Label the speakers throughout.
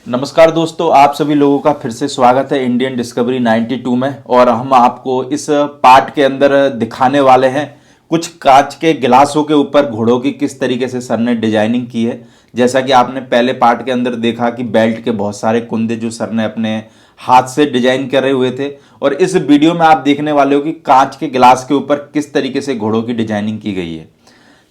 Speaker 1: नमस्कार दोस्तों, आप सभी लोगों का फिर से स्वागत है इंडियन डिस्कवरी 92 में। और हम आपको इस पार्ट के अंदर दिखाने वाले हैं कुछ कांच के गिलासों के ऊपर घोड़ों की किस तरीके से सर ने डिजाइनिंग की है। जैसा कि आपने पहले पार्ट के अंदर देखा कि बेल्ट के बहुत सारे कुंदे जो सर ने अपने हाथ से डिजाइन करे हुए थे, और इस वीडियो में आप देखने वाले हो कि कांच के गिलास के ऊपर किस तरीके से घोड़ों की डिजाइनिंग की गई है।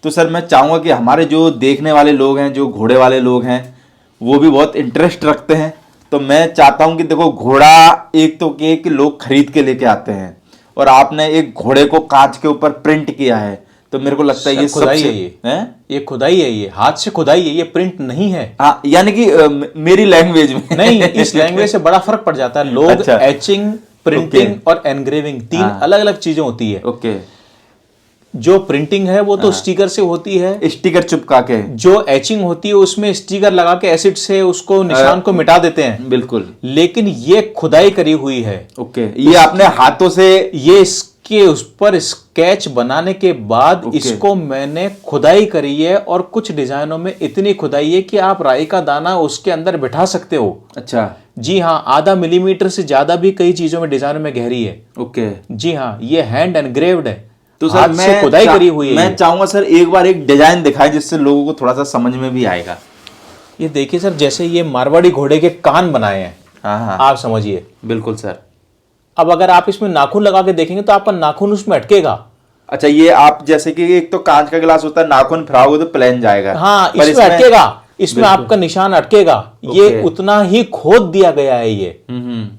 Speaker 1: तो सर मैं चाहूँगा कि हमारे जो देखने वाले लोग हैं, जो घोड़े वाले लोग हैं, वो भी बहुत इंटरेस्ट रखते हैं। तो मैं चाहता हूं कि देखो, घोड़ा एक तो कि लोग खरीद के लेके आते हैं, और आपने एक घोड़े को कांच के ऊपर प्रिंट किया है, तो मेरे को लगता है ये
Speaker 2: खुदाई
Speaker 1: सबसे
Speaker 2: है। ये खुदाई है, ये हाथ से खुदाई है, ये प्रिंट नहीं है।
Speaker 1: हाँ, यानी कि मेरी लैंग्वेज में
Speaker 2: नहीं, इस लैंग्वेज से बड़ा फर्क पड़ जाता है। लोग
Speaker 1: अच्छा।
Speaker 2: एचिंग, प्रिंटिंग और एनग्रेविंग तीन अलग अलग चीजें होती है।
Speaker 1: ओके।
Speaker 2: जो प्रिंटिंग है वो तो स्टिकर से होती है,
Speaker 1: स्टिकर चिपका के।
Speaker 2: जो एचिंग होती है उसमें स्टिकर लगा के एसिड से उसको निशान को मिटा देते हैं।
Speaker 1: बिल्कुल।
Speaker 2: लेकिन ये खुदाई करी हुई है।
Speaker 1: ओके, ये आपने हाथों से
Speaker 2: ये इसके उस पर स्केच बनाने के बाद इसको मैंने खुदाई करी है, और कुछ डिजाइनों में इतनी खुदाई है कि आप राई का दाना उसके अंदर बिठा सकते हो।
Speaker 1: अच्छा।
Speaker 2: जी हाँ, आधा मिलीमीटर से ज्यादा भी कई चीजों में डिजाइनों में गहरी है।
Speaker 1: ओके।
Speaker 2: जी हाँ, ये हैंड एनग्रेव्ड है,
Speaker 1: तो सर
Speaker 2: हाथ से खुदाई करी हुई है।
Speaker 1: मैं चाहूंगा सर एक बार एक डिजाइन दिखाए जिससे लोगों को थोड़ा सा समझ में भी आएगा।
Speaker 2: ये देखिए सर, जैसे ये मारवाड़ी घोड़े के कान बनाए हैं।
Speaker 1: हाँ हाँ,
Speaker 2: आप समझिए।
Speaker 1: बिल्कुल सर।
Speaker 2: अब अगर आप इसमें नाखून लगा के देखेंगे तो आपका नाखून उसमें अटकेगा।
Speaker 1: अच्छा, ये आप जैसे कि एक तो कांच का गिलास होता है, नाखून फिराओगे तो प्लेन जाएगा।
Speaker 2: हाँ,
Speaker 1: पर
Speaker 2: इसमें अटकेगा, इसमें आपका निशान अटकेगा। ये उतना ही खोद दिया गया है।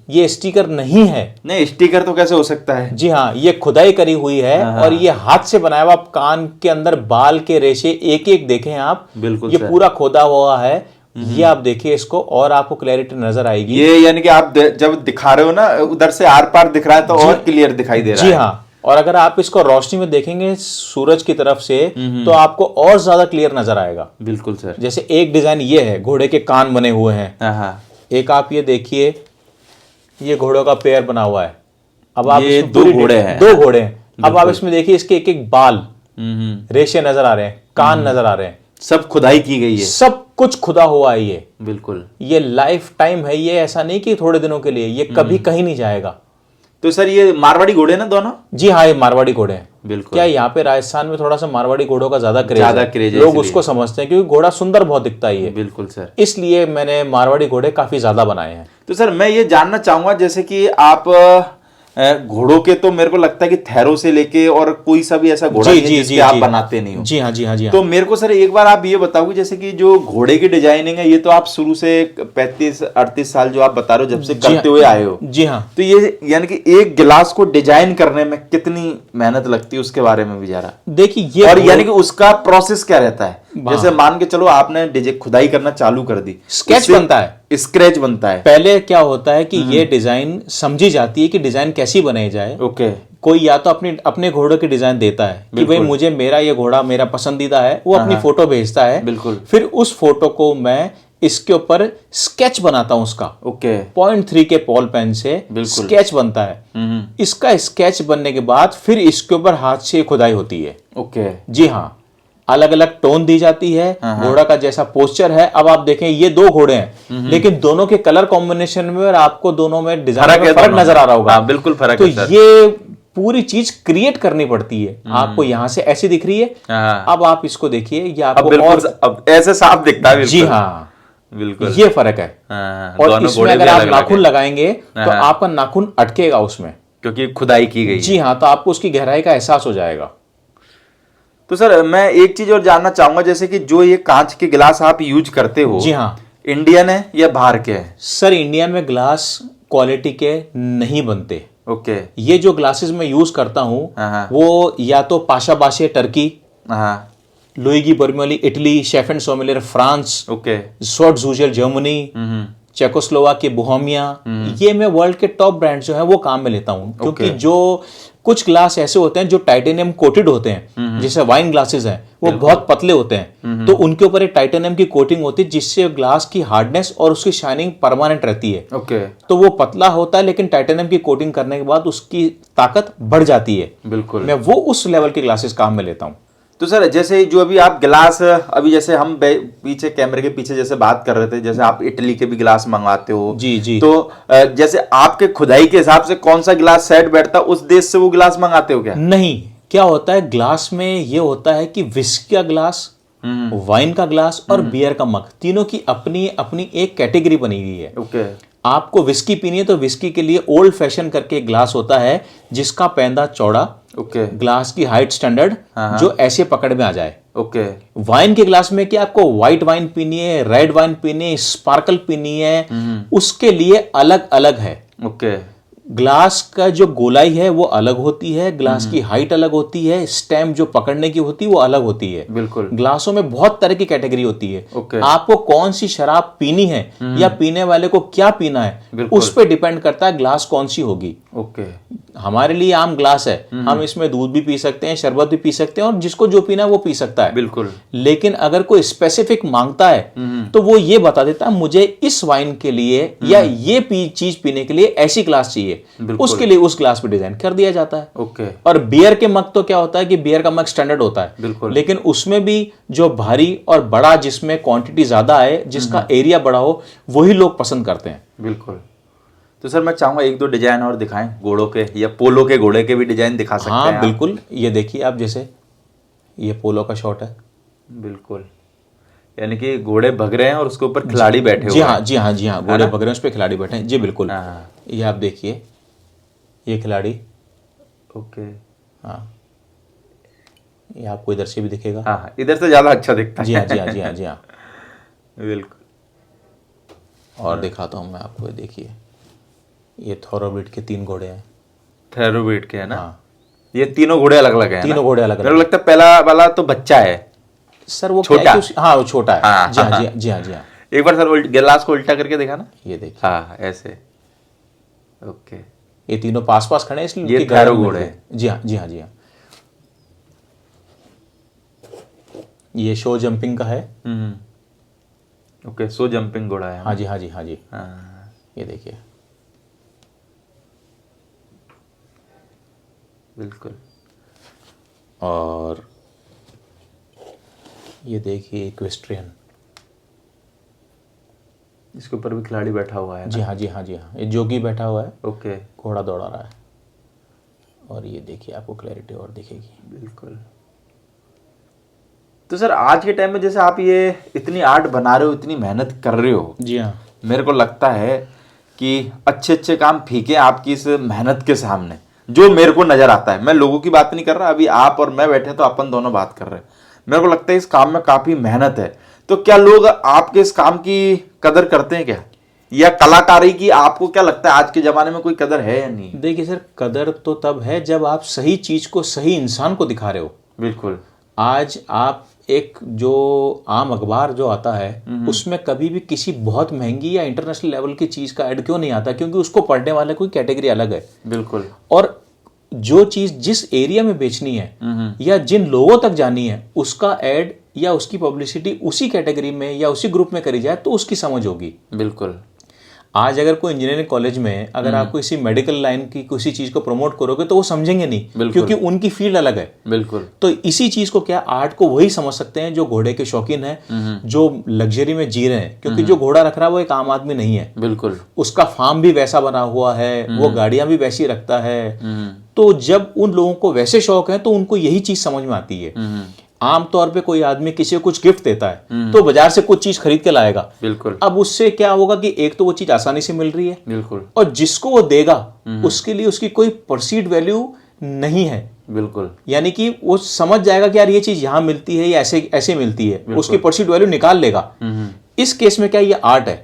Speaker 2: ये स्टिकर नहीं है।
Speaker 1: नहीं, स्टिकर तो कैसे हो सकता है।
Speaker 2: जी हाँ, ये खुदाई करी हुई है। और ये हाथ से बनाया हुआ। कान के अंदर बाल के रेशे एक एक देखें आप।
Speaker 1: बिल्कुल
Speaker 2: ये पूरा खोदा हुआ है। ये आप देखिए इसको, और आपको क्लैरिटी नजर आएगी।
Speaker 1: ये यानी कि आप जब दिखा रहे हो ना, उधर से आर पार दिख रहा है तो और क्लियर दिखाई दे रहा है।
Speaker 2: जी हाँ, और अगर आप इसको रोशनी में देखेंगे सूरज की तरफ से तो आपको और ज्यादा क्लियर नजर आएगा।
Speaker 1: बिल्कुल सर।
Speaker 2: जैसे एक डिजाइन ये है, घोड़े के कान बने हुए हैं। एक आप ये देखिए, ये घोड़ों का पैर बना हुआ है। अब आप
Speaker 1: ये दो घोड़े हैं।
Speaker 2: अब आप इसमें देखिए, इसके एक एक बाल, रेशे नजर आ रहे हैं, कान नजर आ रहे हैं।
Speaker 1: सब खुदाई की गई है,
Speaker 2: सब कुछ खुदा हुआ है ये।
Speaker 1: बिल्कुल।
Speaker 2: ये लाइफ टाइम है, ये ऐसा नहीं कि थोड़े दिनों के लिए, ये कभी कहीं नहीं जाएगा।
Speaker 1: तो सर ये मारवाड़ी घोड़े ना दोनों?
Speaker 2: जी हाँ, ये मारवाड़ी घोड़े हैं।
Speaker 1: बिल्कुल।
Speaker 2: क्या यहाँ पे राजस्थान में थोड़ा सा मारवाड़ी घोड़ों का ज्यादा क्रेज है, लोग
Speaker 1: इसलिए
Speaker 2: उसको समझते हैं क्योंकि घोड़ा सुंदर बहुत दिखता है ये।
Speaker 1: बिल्कुल सर।
Speaker 2: इसलिए मैंने मारवाड़ी घोड़े काफी ज्यादा बनाए हैं।
Speaker 1: तो सर मैं ये जानना चाहूंगा, जैसे कि आप घोड़ों के तो मेरे को लगता है कि थैरों से लेके और कोई सा भी ऐसा घोड़ा नहीं है जिसके आप बनाते नहीं हो।
Speaker 2: जी हाँ, जी हाँ, जी हाँ।
Speaker 1: तो मेरे को सर एक बार आप ये बताओगे, जैसे कि जो घोड़े की डिजाइनिंग है, ये तो आप शुरू से 35-38 साल जो आप बता रहे हो जब से करते हुए आए हो।
Speaker 2: जी हाँ।
Speaker 1: तो ये यानी कि एक गिलास को डिजाइन करने में कितनी मेहनत लगती है, उसके बारे में भी जरा
Speaker 2: देखिए ये,
Speaker 1: और यानी कि उसका प्रोसेस क्या रहता है। जैसे मान के चलो आपने खुदाई करना चालू कर दी,
Speaker 2: स्केच बनता है,
Speaker 1: स्क्रैच बनता है।
Speaker 2: पहले क्या होता है कि ये डिजाइन समझी जाती है कि डिजाइन कैसी बनाई जाए।
Speaker 1: ओके।
Speaker 2: कोई या तो अपने घोड़े की डिजाइन देता है कि भाई मुझे मेरा ये घोड़ा मेरा पसंदीदा है, वो अपनी फोटो भेजता है।
Speaker 1: बिल्कुल।
Speaker 2: फिर उस फोटो को मैं इसके ऊपर स्केच बनाता हूं उसका।
Speaker 1: ओके।
Speaker 2: 0.3 के बॉल पेन से स्केच बनता है। इसका स्केच बनने के बाद फिर इसके ऊपर हाथ से खुदाई होती है।
Speaker 1: ओके।
Speaker 2: जी हाँ, अलग अलग टोन दी जाती है, घोड़ा का जैसा पोस्चर है। अब आप देखें, ये दो घोड़े हैं, लेकिन दोनों के कलर कॉम्बिनेशन में और आपको दोनों में डिजाइन में फर्क नजर आ रहा होगा।
Speaker 1: बिल्कुल फर्क
Speaker 2: तो
Speaker 1: है सर।
Speaker 2: ये पूरी चीज क्रिएट करनी पड़ती है। आपको यहाँ से ऐसी दिख रही है, अब आप इसको देखिए, ये आपको
Speaker 1: अब ऐसे साफ दिखता है।
Speaker 2: जी हाँ,
Speaker 1: बिल्कुल,
Speaker 2: ये फर्क है। और इसमें अगर आप नाखून लगाएंगे तो आपका नाखून अटकेगा उसमें,
Speaker 1: क्योंकि खुदाई की गई।
Speaker 2: जी हाँ, तो आपको उसकी गहराई का एहसास हो जाएगा।
Speaker 1: तो सर मैं एक चीज और जानना चाहूंगा, जैसे कि जो ये कांच के गिलास आप यूज करते हो,
Speaker 2: जी हाँ,
Speaker 1: इंडियन है या बाहर के है?
Speaker 2: सर इंडियन में ग्लास क्वालिटी के नहीं बनते।
Speaker 1: ओके।
Speaker 2: ये जो ग्लासेस मैं यूज करता हूँ वो या तो Pasabahce Turkey, Luigi Bormioli Italy, chef and sommelier France,
Speaker 1: okay,
Speaker 2: Schott Zwiesel Germany, Czechoslovakia, Bohemia, ये मैं वर्ल्ड के टॉप ब्रांड जो है वो काम में लेता हूँ। क्योंकि जो कुछ ग्लास ऐसे होते हैं जो टाइटेनियम कोटेड होते हैं, जैसे वाइन ग्लासेस हैं, वो बहुत पतले होते हैं, तो उनके ऊपर एक टाइटेनियम की कोटिंग होती है जिससे ग्लास की हार्डनेस और उसकी शाइनिंग परमानेंट रहती है।
Speaker 1: ओके।
Speaker 2: तो वो पतला होता है, लेकिन टाइटेनियम की कोटिंग करने के बाद उसकी ताकत बढ़ जाती है।
Speaker 1: बिल्कुल।
Speaker 2: मैं वो उस लेवल के ग्लासेस काम में लेता हूँ।
Speaker 1: तो सर जैसे जो अभी आप गिलास, अभी जैसे हम पीछे कैमरे के पीछे जैसे बात कर रहे थे, जैसे आप इटली के भी गिलास मंगवाते हो,
Speaker 2: जी जी।
Speaker 1: तो जैसे आपके खुदाई के हिसाब से कौन सा गिलास सेट बैठता है, उस देश से वो गिलास मंगाते हो क्या?
Speaker 2: नहीं, क्या होता है ग्लास में, ये होता है कि विस्की का ग्लास, वाइन का ग्लास और बियर का मग, तीनों की अपनी अपनी एक कैटेगरी बनी हुई है।
Speaker 1: ओके।
Speaker 2: आपको विस्की पीनी है तो विस्की के लिए ओल्ड फैशन करके एक ग्लास होता है जिसका पैंदा चौड़ा,
Speaker 1: ओके।
Speaker 2: ग्लास की हाइट स्टैंडर्ड, जो ऐसे पकड़ में आ जाए।
Speaker 1: ओके।
Speaker 2: वाइन के ग्लास में कि आपको व्हाइट वाइन पीनी है, रेड वाइन पीनी है, स्पार्कल पीनी है, उसके लिए अलग अलग है।
Speaker 1: ओके।
Speaker 2: ग्लास का जो गोलाई है वो अलग होती है, ग्लास की हाइट अलग होती है, स्टैम्प जो पकड़ने की होती है वो अलग होती है।
Speaker 1: बिल्कुल।
Speaker 2: ग्लासों में बहुत तरह की कैटेगरी होती है।
Speaker 1: ओके।
Speaker 2: आपको कौन सी शराब पीनी है या पीने वाले को क्या पीना है, उस पर डिपेंड करता है ग्लास कौन सी होगी।
Speaker 1: ओके।
Speaker 2: हमारे लिए आम ग्लास है, हम इसमें दूध भी पी सकते हैं, शरबत भी पी सकते हैं, और जिसको जो पीना है वो पी सकता है।
Speaker 1: बिल्कुल।
Speaker 2: लेकिन अगर कोई स्पेसिफिक मांगता है तो वो ये बता देता है मुझे इस वाइन के लिए या ये चीज पीने के लिए ऐसी ग्लास चाहिए, उसके लिए उस ग्लास पे डिजाइन कर दिया जाता है।
Speaker 1: ओके।
Speaker 2: और बियर के मग तो क्या होता है कि बियर का मग स्टैंडर्ड होता है,
Speaker 1: बिल्कुल।
Speaker 2: लेकिन उसमें भी जो भारी और बड़ा, जिसमें क्वांटिटी ज्यादा है, जिसका एरिया बड़ा हो, वही लोग पसंद करते हैं।
Speaker 1: बिल्कुल। तो सर मैं चाहूंगा एक दो डिजाइन और दिखाएं घोड़ों के, या पोलो के घोड़े के भी डिजाइन दिखा सकते हैं
Speaker 2: हाँ
Speaker 1: आप?
Speaker 2: बिल्कुल, ये देखिए आप, जैसे ये पोलो का शॉट है।
Speaker 1: बिल्कुल, यानी कि घोड़े भग रहे हैं और उसके ऊपर खिलाड़ी बैठे हुए
Speaker 2: जी
Speaker 1: हैं।
Speaker 2: हाँ जी हाँ जी हाँ, घोड़े भग रहे हैं, उस पर खिलाड़ी बैठे हैं। जी बिल्कुल,
Speaker 1: हाँ।
Speaker 2: ये आप देखिए, ये खिलाड़ी।
Speaker 1: ओके।
Speaker 2: हाँ, ये आपको इधर से भी दिखेगा।
Speaker 1: हाँ हाँ, इधर से ज्यादा अच्छा दिखता है।
Speaker 2: जी हाँ जी हाँ जी हाँ जी हाँ।
Speaker 1: बिल्कुल।
Speaker 2: और दिखाता हूँ मैं आपको, ये देखिए, ये थोरोब्रीड के 3 घोड़े हैं।
Speaker 1: थेरोबीट के है ना?
Speaker 2: हाँ,
Speaker 1: ये तीनों घोड़े अलग अलग हैं ना?
Speaker 2: तीनों घोड़े अलग
Speaker 1: मेरे
Speaker 2: अलग।
Speaker 1: को लगता है पहला वाला तो बच्चा है
Speaker 2: सर वो
Speaker 1: छोटा।
Speaker 2: क्या है कि हाँ वो छोटा है।
Speaker 1: हाँ,
Speaker 2: जी हाँ
Speaker 1: हाँ,
Speaker 2: जी हाँ जी हाँ जी हाँ।
Speaker 1: एक बार सर गिलास को उल्टा करके देखा ना?
Speaker 2: ये देखिए,
Speaker 1: हाँ ऐसे। ओके।
Speaker 2: ये तीनों पास पास खड़े हैं, इसलिए
Speaker 1: ये
Speaker 2: उनकी
Speaker 1: थैरो
Speaker 2: गर्दन
Speaker 1: घोड़े
Speaker 2: मिलती है। जी हाँ जी हाँ जी हाँ। ये शो जंपिंग का है।
Speaker 1: ओके, सो जंपिंग घोड़ा है।
Speaker 2: हाँ जी हाँ जी हाँ जी।
Speaker 1: हाँ,
Speaker 2: ये देखिए,
Speaker 1: बिल्कुल।
Speaker 2: और ये देखिए इक्वेस्ट्रियन।
Speaker 1: इसके ऊपर भी खिलाड़ी बैठा हुआ है
Speaker 2: जी
Speaker 1: ना?
Speaker 2: हाँ जी हाँ जी हाँ, ये जोगी बैठा हुआ है,
Speaker 1: ओके।
Speaker 2: घोड़ा दौड़ा रहा है। और ये देखिए, आपको क्लैरिटी और दिखेगी।
Speaker 1: बिल्कुल। तो सर आज के टाइम में जैसे आप ये इतनी आर्ट बना रहे हो, इतनी मेहनत कर रहे हो,
Speaker 2: जी हाँ,
Speaker 1: मेरे को लगता है कि अच्छे अच्छे काम फीके आपकी इस मेहनत के सामने, जो मेरे को नजर आता है। मैं लोगों की बात नहीं कर रहा, अभी आप और मैं बैठे तो अपन दोनों बात कर रहे हैं। मेरे को लगता है इस काम में काफी मेहनत है। तो क्या लोग आपके इस काम की कदर करते हैं क्या, या कलाकारी की आपको क्या लगता है आज के जमाने में कोई कदर है या नहीं?
Speaker 2: देखिए सर, कदर तो तब है जब आप सही चीज को सही इंसान को दिखा रहे हो।
Speaker 1: बिल्कुल।
Speaker 2: आज आप एक जो आम अखबार जो आता है, उसमें कभी भी किसी बहुत महंगी या इंटरनेशनल लेवल की चीज का ऐड क्यों नहीं आता? क्योंकि उसको पढ़ने वाले कोई कैटेगरी अलग है।
Speaker 1: बिल्कुल।
Speaker 2: और जो चीज जिस एरिया में बेचनी है या जिन लोगों तक जानी है, उसका ऐड या उसकी पब्लिसिटी उसी कैटेगरी में या उसी ग्रुप में करी जाए तो उसकी समझ होगी।
Speaker 1: बिल्कुल।
Speaker 2: आज अगर कोई इंजीनियरिंग कॉलेज में अगर आप किसी मेडिकल लाइन की किसी चीज को प्रमोट करोगे तो वो समझेंगे नहीं, क्योंकि उनकी फील्ड अलग है।
Speaker 1: बिल्कुल।
Speaker 2: तो इसी चीज को क्या आर्ट को वही समझ सकते हैं जो घोड़े के शौकीन हैं, जो लग्जरी में जी रहे हैं। क्योंकि जो घोड़ा रख रहा है वो एक आम आदमी नहीं है।
Speaker 1: बिल्कुल।
Speaker 2: उसका फार्म भी वैसा बना हुआ है, वो गाड़ियां भी वैसी रखता है। तो जब उन लोगों को वैसे शौक है तो उनको यही चीज समझ में आती है। आमतौर पे कोई आदमी किसी को कुछ गिफ्ट देता है तो बाजार से कुछ चीज खरीद के लाएगा।
Speaker 1: बिल्कुल।
Speaker 2: अब उससे क्या होगा कि एक तो वो चीज आसानी से मिल रही है,
Speaker 1: बिल्कुल,
Speaker 2: और जिसको वो देगा उसके लिए उसकी कोई परसीड वैल्यू नहीं है।
Speaker 1: बिल्कुल।
Speaker 2: यानी कि वो समझ जाएगा कि यार ये चीज यहाँ मिलती है या ऐसे ऐसे मिलती है, उसकी परसीड वैल्यू निकाल लेगा। इस केस में क्या ये आर्ट है,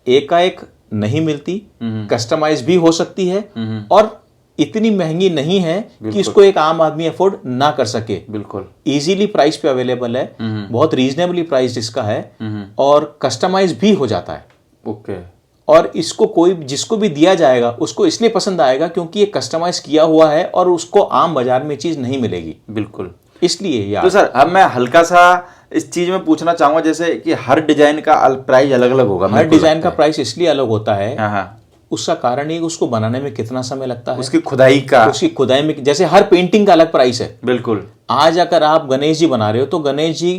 Speaker 2: एकाएक नहीं मिलती, कस्टमाइज भी हो सकती है, और इतनी महंगी नहीं है कि इसको एक आम आदमी अफोर्ड ना कर सके।
Speaker 1: बिल्कुल।
Speaker 2: इजीली प्राइस पे अवेलेबल है, बहुत रीजनेबली प्राइस इसका है, और कस्टमाइज भी हो जाता है।
Speaker 1: ओके।
Speaker 2: और इसको कोई जिसको भी दिया जाएगा उसको इसलिए पसंद आएगा क्योंकि ये कस्टमाइज किया हुआ है और उसको आम बाजार में चीज नहीं मिलेगी।
Speaker 1: बिल्कुल।
Speaker 2: इसलिए यार
Speaker 1: तो सर अब मैं हल्का सा इस चीज में पूछना चाहूंगा, जैसे कि हर डिजाइन का प्राइस अलग अलग होगा।
Speaker 2: हर डिजाइन का प्राइस इसलिए अलग होता है
Speaker 1: हाँ हाँ।
Speaker 2: उसका कारण ये कि उसको बनाने में कितना समय लगता है,
Speaker 1: उसकी खुदाई
Speaker 2: में, जैसे हर पेंटिंग का अलग प्राइस है।
Speaker 1: बिल्कुल।
Speaker 2: आज अगर आप गणेश जी बना रहे हो तो गणेश जी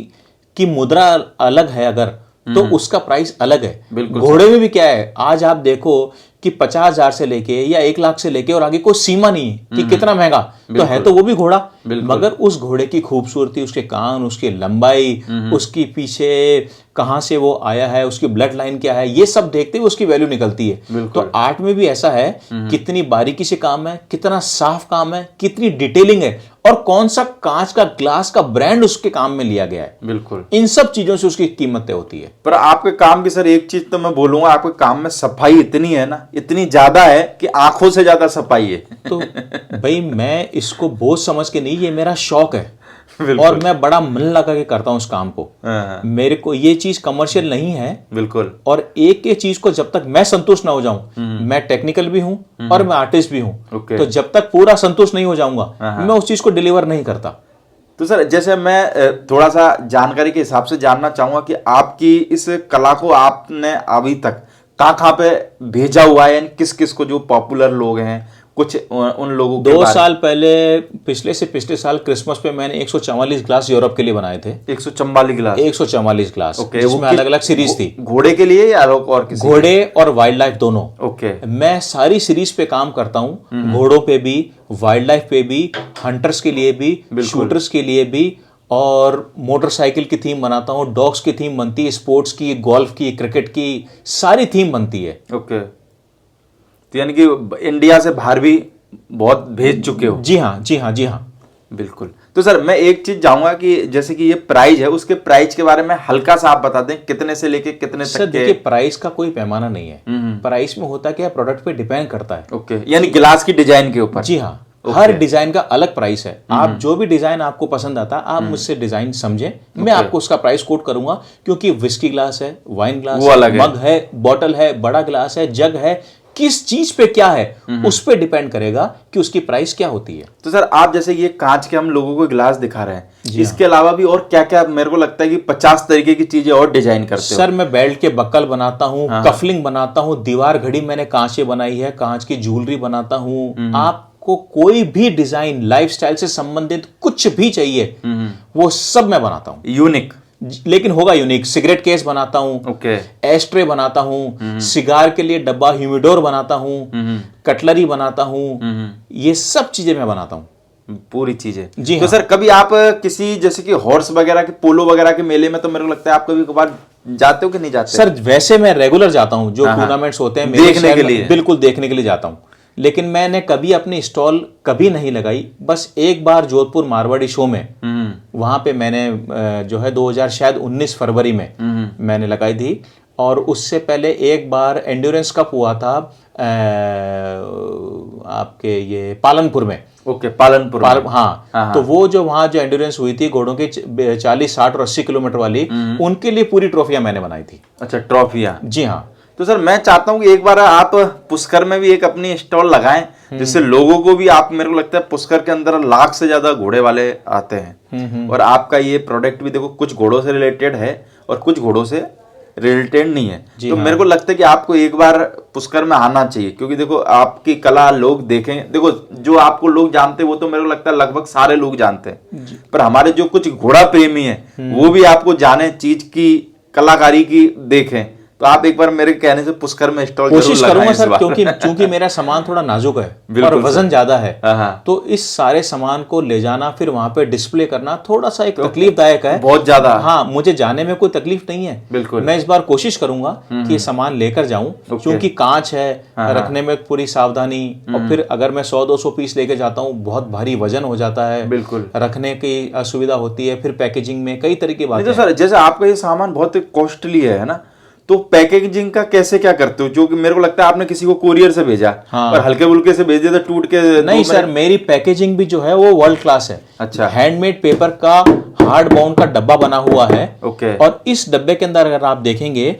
Speaker 2: की मुद्रा अलग है, अगर तो उसका प्राइस अलग है। घोड़े में भी क्या है, आज आप देखो कि 50,000 से लेके या 1 लाख से लेके और आगे कोई सीमा नहीं है कि कितना महंगा तो है, तो वो भी घोड़ा, मगर उस घोड़े की खूबसूरती, उसके कान, उसकी लंबाई, उसकी पीछे कहां से वो आया है, उसकी ब्लड लाइन क्या है, ये सब देखते हुए उसकी वैल्यू निकलती है। तो आर्ट में भी ऐसा है, कितनी बारीकी से काम है, कितना साफ काम है, कितनी डिटेलिंग है, और कौन सा कांच का, ग्लास का ब्रांड उसके काम में लिया गया है।
Speaker 1: बिल्कुल,
Speaker 2: इन सब चीजों से उसकी कीमत तय होती है।
Speaker 1: पर आपके काम की सर एक चीज तो मैं बोलूंगा, आपके काम में सफाई इतनी है ना, इतनी ज्यादा है कि आंखों से ज्यादा सफाई है।
Speaker 2: तो भाई मैं इसको बोझ समझ के नहीं, ये मेरा शौक है और मैं बड़ा मन लगा के करता हूं इस काम को। मेरे को ये चीज कमर्शियल नहीं है।
Speaker 1: बिल्कुल।
Speaker 2: और एक चीज को जब तक मैं संतुष्ट ना हो जाऊं, मैं टेक्निकल भी हूं और मैं आर्टिस्ट भी हूं, तो जब तक पूरा संतुष्ट नहीं हो जाऊंगा मैं उस चीज को डिलीवर नहीं करता।
Speaker 1: तो सर जैसे मैं थोड़ा सा जानकारी के हिसाब से जानना चाहूंगा कि आपकी इस कला को आपने अभी तक कहाँ पे भेजा हुआ है, यानी किस किस को, जो पॉपुलर लोग हैं, कुछ उन लोगों के
Speaker 2: 2 साल पहले, पिछले साल क्रिसमस पे मैंने 144 ग्लास यूरोप के लिए बनाए थे।
Speaker 1: 144 ग्लास?
Speaker 2: 144 glass,
Speaker 1: okay.
Speaker 2: जिसमें अलग अलग सीरीज थी।
Speaker 1: घोड़े के लिए या और किसी?
Speaker 2: घोड़े और वाइल्ड लाइफ दोनों।
Speaker 1: ओके।
Speaker 2: मैं सारी सीरीज पे काम करता हूँ, घोड़ों पे भी, वाइल्ड लाइफ पे भी, हंटर्स के लिए भी, शूटर्स के लिए भी, और मोटरसाइकिल की थीम बनाता हूँ, डॉग्स की थीम बनती है, स्पोर्ट्स की, गोल्फ की, क्रिकेट की, सारी थीम बनती है।
Speaker 1: ओके। तो यानी कि इंडिया से बाहर भी बहुत भेज चुके हो?
Speaker 2: जी हाँ, जी हाँ, जी हाँ,
Speaker 1: बिल्कुल। तो सर मैं एक चीज चाहूंगा कि जैसे कि ये प्राइस है, उसके प्राइस के बारे में हल्का सा आप बता दें, कितने से लेके कितने तक के?
Speaker 2: देखिए, प्राइस का कोई पैमाना नहीं है। प्राइस में होता क्या, प्रोडक्ट पे डिपेंड करता है।
Speaker 1: ओके, यानी गिलास की डिजाइन के ऊपर?
Speaker 2: जी हाँ, हर डिजाइन का अलग प्राइस है। आप जो भी डिजाइन आपको पसंद आता है, आप मुझसे डिजाइन समझें, मैं आपको उसका प्राइस कोट करूंगा, क्योंकि विस्की ग्लास है, वाइन ग्लास है, मग है, बॉटल है, बड़ा ग्लास है, जग है, किस चीज पे क्या है उस पे डिपेंड करेगा कि उसकी प्राइस क्या होती है।
Speaker 1: तो सर आप जैसे ये कांच के हम लोगों को गिलास दिखा रहे हैं, इसके अलावा भी और क्या क्या? मेरे को लगता है कि 50 तरीके की चीजें और डिजाइन करते हो।
Speaker 2: सर मैं बेल्ट के बक्कल बनाता हूँ, कफलिंग बनाता हूँ, दीवार घड़ी मैंने कांच से बनाई है, कांच की ज्वेलरी बनाता हूँ। आपको कोई भी डिजाइन, लाइफस्टाइल से संबंधित कुछ भी चाहिए, वो सब मैं बनाता हूँ।
Speaker 1: यूनिक,
Speaker 2: लेकिन होगा यूनिक। सिगरेट केस बनाता हूँ,
Speaker 1: ओके,
Speaker 2: एस्ट्रे बनाता हूँ, सिगार के लिए डब्बा ह्यूमिडोर बनाता हूँ, कटलरी बनाता हूँ, ये सब चीजें मैं बनाता हूँ,
Speaker 1: पूरी चीजें।
Speaker 2: जी
Speaker 1: तो
Speaker 2: हाँ।
Speaker 1: सर कभी आप किसी जैसे कि हॉर्स वगैरह के, पोलो वगैरह के मेले में, तो मेरे को लगता है आप कभी कभार जाते हो कि नहीं जाते?
Speaker 2: सर वैसे मैं रेगुलर जाता हूँ, जो टूर्नामेंट्स होते हैं
Speaker 1: देखने के लिए,
Speaker 2: बिल्कुल देखने के लिए जाता हूँ। लेकिन मैंने कभी अपनी स्टॉल कभी नहीं लगाई। बस एक बार जोधपुर मारवाड़ी शो में, वहां पे मैंने जो है 2019 फरवरी में मैंने लगाई थी, और उससे पहले एक बार एंड्योरेंस कप हुआ था आपके ये पालनपुर में।
Speaker 1: ओके, पालनपुर
Speaker 2: हाँ। तो वो जो वहां जो एंड्योरेंस हुई थी घोड़ों की 40, 60 और 80 किलोमीटर वाली, उनके लिए पूरी ट्रॉफियां मैंने बनाई थी।
Speaker 1: अच्छा, ट्रॉफियां?
Speaker 2: जी हाँ।
Speaker 1: तो सर मैं चाहता हूं कि एक बार आप पुष्कर में भी एक अपनी स्टॉल लगाएं, जिससे लोगों को भी, आप, मेरे को लगता है पुष्कर के अंदर 1 लाख से ज्यादा घोड़े वाले आते हैं, और आपका ये प्रोडक्ट भी देखो कुछ घोड़ों से रिलेटेड है और कुछ घोड़ों से रिलेटेड नहीं है। तो मेरे को लगता है कि आपको एक बार पुष्कर में आना चाहिए, क्योंकि देखो आपकी कला लोग देखें, देखो जो आपको लोग जानते हैं वो तो मेरे को लगता है लगभग सारे लोग जानते हैं, पर हमारे जो कुछ घोड़ा प्रेमी है वो भी आपको जाने, चीज की कलाकारी की देखें। तो आप एक बार मेरे कहने से पुष्कर में स्टॉल
Speaker 2: कोशिश करूंगा सर, क्योंकि मेरा सामान थोड़ा नाजुक है और वजन ज्यादा है, तो इस सारे सामान को ले जाना फिर वहां पे डिस्प्ले करना थोड़ा सा एक तकलीफदायक है,
Speaker 1: बहुत ज्यादा।
Speaker 2: हाँ, मुझे जाने में कोई तकलीफ नहीं है।
Speaker 1: बिल्कुल,
Speaker 2: मैं इस बार कोशिश करूंगा कि ये सामान लेकर जाऊं, क्योंकि कांच है, रखने में पूरी सावधानी, और फिर अगर मैं 100-200 पीस लेके जाता हूँ, बहुत भारी वजन हो जाता है,
Speaker 1: बिल्कुल
Speaker 2: रखने की असुविधा होती है, फिर पैकेजिंग में कई तरह की बातें।
Speaker 1: तो सर जैसे आपका ये सामान बहुत कॉस्टली है ना, तो पैकेजिंग का कैसे क्या करते हो? जो कि मेरे को लगता है आपने किसी को कुरियर से भेजा, और हल्के फुल्के से भेज दिया तो टूट के।
Speaker 2: नहीं सर, मेरी पैकेजिंग भी जो है वो वर्ल्ड क्लास है।
Speaker 1: अच्छा,
Speaker 2: हैंडमेड पेपर का हार्ड बाउंड का डब्बा बना हुआ है।
Speaker 1: ओके।
Speaker 2: और इस डब्बे के अंदर अगर आप देखेंगे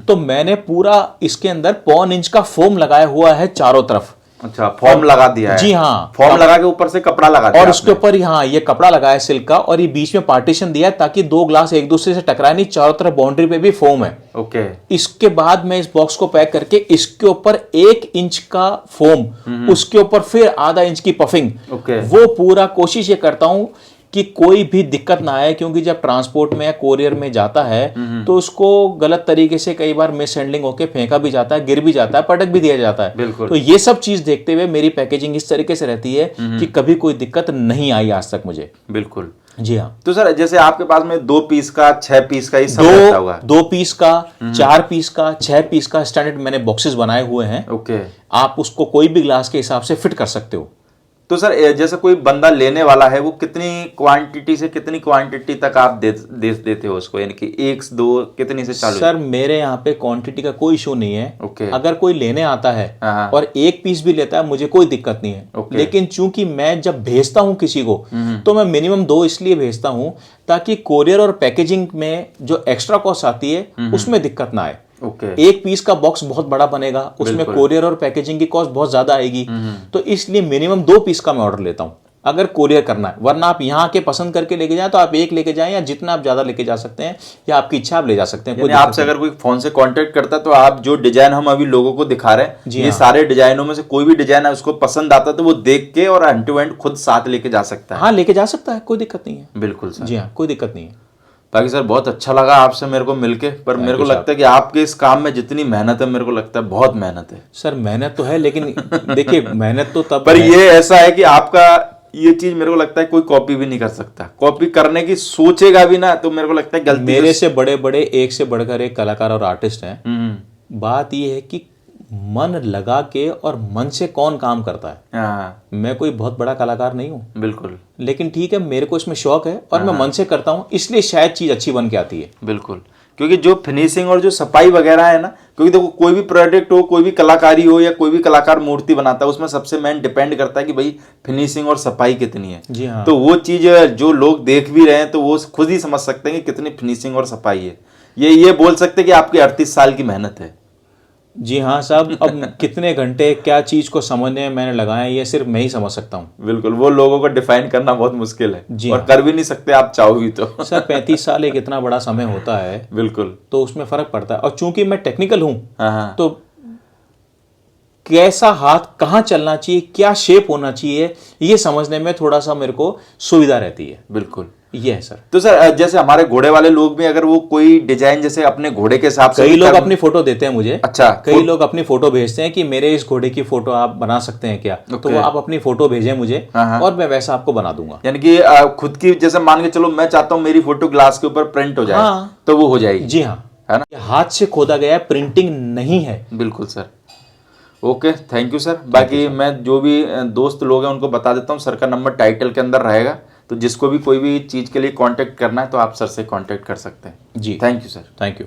Speaker 2: तो मैंने पूरा इसके अंदर 1.25 इंच का फोम लगाया हुआ है चारों तरफ,
Speaker 1: अच्छा, फॉर्म लगा दिया है।
Speaker 2: जी हाँ,
Speaker 1: फॉर्म लगा के ऊपर से कपड़ा लगा दिया
Speaker 2: और उसके ऊपर हाँ ये कपड़ा लगा है सिल्क का, और ये बीच में पार्टीशन दिया है ताकि दो ग्लास एक दूसरे से टकराए नहीं, चारों तरफ बाउंड्री पे भी फोम है।
Speaker 1: ओके।
Speaker 2: इसके बाद मैं इस बॉक्स को पैक करके इसके ऊपर 1 इंच का फोम, उसके ऊपर फिर आधा इंच की पफिंग,
Speaker 1: ओके।
Speaker 2: वो पूरा कोशिश ये करता हूं कि कोई भी दिक्कत ना आए, क्योंकि जब ट्रांसपोर्ट में या कोरियर में जाता है तो उसको गलत तरीके से कई बार मिस हैंडलिंग होकर फेंका भी जाता है, गिर भी जाता है, पटक भी दिया जाता है।
Speaker 1: बिल्कुल।
Speaker 2: तो ये सब चीज देखते हुए मेरी पैकेजिंग इस तरीके से रहती है कि कभी कोई दिक्कत नहीं आई आज तक मुझे।
Speaker 1: बिल्कुल।
Speaker 2: जी हाँ।
Speaker 1: तो सर जैसे आपके पास में 2 पीस का, 6 पीस का, ये सब रहता होगा।
Speaker 2: 2 पीस का, 4 पीस का, 6 पीस का स्टैंडर्ड मैंने बॉक्सेस बनाए हुए हैं।
Speaker 1: ओके।
Speaker 2: आप उसको कोई भी ग्लास के हिसाब से फिट कर सकते हो।
Speaker 1: तो सर जैसे कोई बंदा लेने वाला है, वो कितनी क्वांटिटी से कितनी क्वांटिटी तक आप देते हो उसको, यानी कि 1 2 कितनी से चालू?
Speaker 2: सर मेरे यहाँ पे क्वांटिटी का कोई इशू नहीं है।
Speaker 1: ओके।
Speaker 2: अगर कोई लेने आता है
Speaker 1: हाँ।
Speaker 2: और 1 पीस भी लेता है, मुझे कोई दिक्कत नहीं है।
Speaker 1: ओके।
Speaker 2: लेकिन चूंकि मैं जब भेजता हूँ किसी को, तो मैं मिनिमम 2 इसलिए भेजता हूँ ताकि कोरियर और पैकेजिंग में जो एक्स्ट्रा कॉस्ट आती है उसमें दिक्कत ना आए।
Speaker 1: ओके।
Speaker 2: 1 पीस का बॉक्स बहुत बड़ा बनेगा, उसमें कोरियर और पैकेजिंग की कॉस्ट बहुत ज्यादा आएगी, तो इसलिए मिनिमम 2 पीस का मैं ऑर्डर लेता हूं अगर कोरियर करना है। वरना आप यहाँ के पसंद करके लेके जाएं तो आप 1 लेके जाएं, या जितना आप ज्यादा लेके जा सकते हैं, या आपकी इच्छा आप ले जा सकते हैं।
Speaker 1: यानी आपसे अगर कोई फोन से कांटेक्ट करता है तो आप जो डिजाइन हम अभी लोगों को दिखा रहे हैं, ये सारे डिजाइनों में से कोई भी डिजाइन है उसको पसंद आता है तो वो देख के और हैंड टू हैंड खुद साथ लेके जा सकता है।
Speaker 2: हाँ, लेके जा सकता है, कोई दिक्कत नहीं है।
Speaker 1: बिल्कुल सर।
Speaker 2: जी हाँ, कोई दिक्कत नहीं है।
Speaker 1: बाकी सर बहुत अच्छा लगा आपसे मेरे को मिलके, पर मेरे को लगता है कि आपके इस काम में जितनी मेहनत है, मेरे को लगता है बहुत मेहनत है।
Speaker 2: सर मेहनत तो है, लेकिन देखिए मेहनत तो तब
Speaker 1: पर
Speaker 2: है।
Speaker 1: ये ऐसा है कि आपका ये चीज मेरे को लगता है कोई कॉपी भी नहीं कर सकता, कॉपी करने की सोचेगा भी ना तो मेरे को लगता है गलती।
Speaker 2: मेरे से बड़े बड़े एक से बढ़कर एक कलाकार और आर्टिस्ट हैं। बात ये है कि मन लगा के और मन से कौन काम करता है।
Speaker 1: हाँ।
Speaker 2: मैं कोई बहुत बड़ा कलाकार नहीं हूँ,
Speaker 1: बिल्कुल।
Speaker 2: लेकिन ठीक है, मेरे को इसमें शौक है और मैं मन से करता हूँ, इसलिए शायद चीज अच्छी बन के आती है।
Speaker 1: बिल्कुल, क्योंकि जो फिनिशिंग और जो सफाई वगैरह है ना, क्योंकि देखो कोई भी प्रोडक्ट हो, कोई भी कलाकारी हो, या कोई भी कलाकार मूर्ति बनाता है, उसमें सबसे मेन डिपेंड करता है कि भाई फिनिशिंग और सफाई कितनी है।
Speaker 2: जी हाँ।
Speaker 1: तो वो चीज जो लोग देख भी रहे हैं तो वो खुद ही समझ सकते हैं कि कितनी फिनिशिंग और सफाई है। ये बोल सकते हैं कि आपकी 38 साल की मेहनत है।
Speaker 2: जी हाँ साहब, अब कितने घंटे क्या चीज को समझने में मैंने लगाए, ये सिर्फ मैं ही समझ सकता हूँ।
Speaker 1: बिल्कुल, वो लोगों को डिफाइन करना बहुत मुश्किल है।
Speaker 2: जी
Speaker 1: और
Speaker 2: हाँ।
Speaker 1: कर भी नहीं सकते आप चाहोगी तो।
Speaker 2: सर 35 साल एक इतना बड़ा समय होता है,
Speaker 1: बिल्कुल।
Speaker 2: तो उसमें फर्क पड़ता है। और चूंकि मैं टेक्निकल हूँ,
Speaker 1: हाँ।
Speaker 2: तो कैसा हाथ कहाँ चलना चाहिए, क्या शेप होना चाहिए, ये समझने में थोड़ा सा मेरे को सुविधा रहती है।
Speaker 1: बिल्कुल,
Speaker 2: ये है सर।
Speaker 1: तो सर जैसे हमारे घोड़े वाले लोग भी अगर वो कोई डिजाइन जैसे अपने घोड़े के हिसाब से
Speaker 2: कई लोग अपनी फोटो देते हैं मुझे।
Speaker 1: अच्छा।
Speaker 2: कई लोग अपनी फोटो भेजते हैं कि मेरे इस घोड़े की फोटो आप बना सकते हैं क्या, तो वो आप अपनी फोटो भेजें मुझे और मैं वैसा आपको बना दूंगा।
Speaker 1: यानी कि खुद की, जैसे मान के चलो मैं चाहता हूँ मेरी फोटो ग्लास के ऊपर प्रिंट हो जाए।
Speaker 2: हाँ।
Speaker 1: तो वो हो जाएगी।
Speaker 2: जी हाँ,
Speaker 1: है ना,
Speaker 2: हाथ से खोदा गया है, प्रिंटिंग नहीं है।
Speaker 1: बिल्कुल sir. Okay, thank you sir. बाकी मैं जो भी दोस्त लोग हैं उनको बता देता हूँ, सर का नंबर टाइटल के अंदर रहेगा, तो जिसको भी कोई भी चीज़ के लिए कांटेक्ट करना है तो आप सर से कांटेक्ट कर सकते हैं।
Speaker 2: जी,
Speaker 1: thank you sir.
Speaker 2: Thank you.